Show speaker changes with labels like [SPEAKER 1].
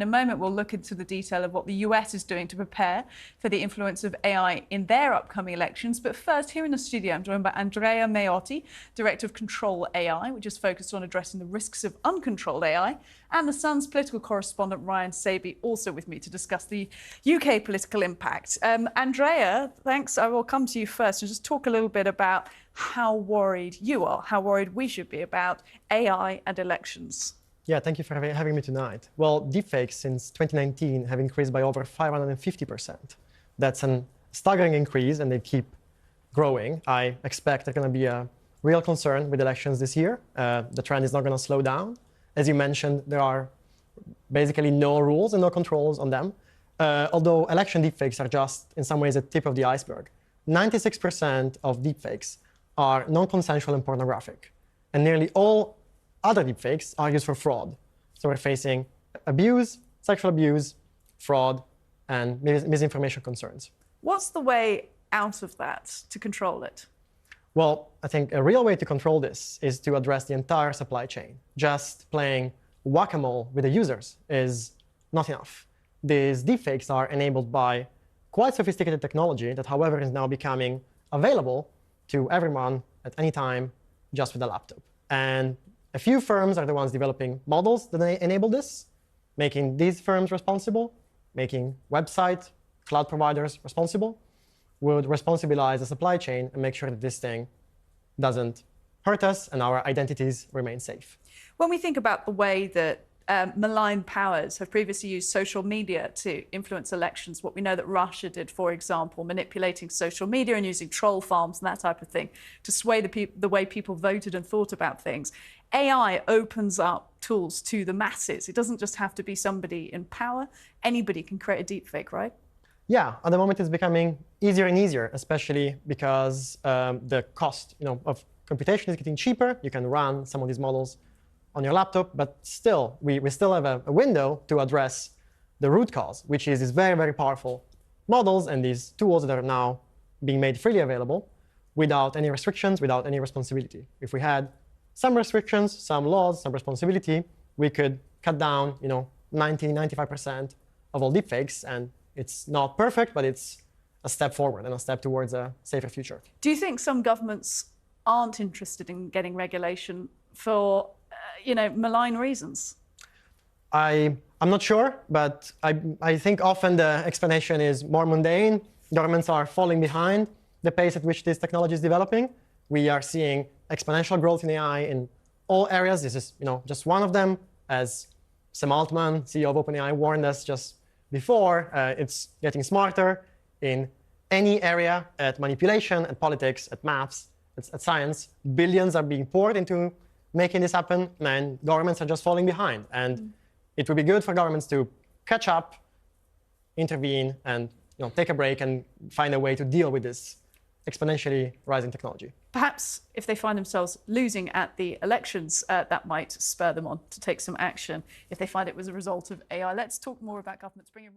[SPEAKER 1] In a moment, we'll look into the detail of what the US is doing to prepare for the influence of AI in their upcoming elections. But first, here in the studio, I'm joined by Andrea Miotti, Director of Control AI, which is focused on addressing the risks of uncontrolled AI, and The Sun's political correspondent Ryan Saby, also with me to discuss the UK political impact. Andrea, thanks. I will come to you first and just talk a little bit about how worried you are, how worried we should be about AI and elections.
[SPEAKER 2] Yeah, thank you for having me tonight. Well, deepfakes since 2019 have increased by over 550%. That's a staggering increase, and they keep growing. I expect there's going to be a real concern with elections this year. The trend is not going to slow down. As you mentioned, there are basically no rules and no controls on them. Although election deepfakes are just, in some ways, the tip of the iceberg. 96% of deepfakes are non-consensual and pornographic. And nearly all other deepfakes are used for fraud. So we're facing abuse, sexual abuse, fraud, and misinformation concerns.
[SPEAKER 1] What's the way out of that to control it?
[SPEAKER 2] Well, I think a real way to control this is to address the entire supply chain. Just playing whack-a-mole with the users is not enough. These deepfakes are enabled by quite sophisticated technology that, however, is now becoming available to everyone at any time just with a laptop. And a few firms are the ones developing models that enable this, making these firms responsible, making website cloud providers responsible, would responsibilize the supply chain and make sure that this thing doesn't hurt us and our identities remain safe.
[SPEAKER 1] When we think about the way that malign powers have previously used social media to influence elections, what we know that Russia did, for example, manipulating social media and using troll farms and that type of thing to sway the way people voted and thought about things. AI opens up tools to the masses. It doesn't just have to be somebody in power. Anybody can create a deepfake, right?
[SPEAKER 2] Yeah, at the moment it's becoming easier and easier, especially because the cost of computation is getting cheaper. You can run some of these models on your laptop, but still, we still have a window to address the root cause, which is these very, very powerful models and these tools that are now being made freely available without any restrictions, without any responsibility. If we had some restrictions, some laws, some responsibility, we could cut down 90–95% of all deepfakes. And it's not perfect, but it's a step forward and a step towards a safer future.
[SPEAKER 1] Do you think some governments aren't interested in getting regulation for malign reasons?
[SPEAKER 2] I'm not sure, but I think often the explanation is more mundane. Governments are falling behind the pace at which this technology is developing. We are seeing exponential growth in AI in all areas. This is just one of them. As Sam Altman, CEO of OpenAI, warned us just before, it's getting smarter in any area, at manipulation, at politics, at maths, at science. Billions are being poured into making this happen, and governments are just falling behind. And it would be good for governments to catch up, intervene, and take a break and find a way to deal with this exponentially rising technology.
[SPEAKER 1] Perhaps if they find themselves losing at the elections, that might spur them on to take some action if they find it was a result of AI. Let's talk more about governments. Bring in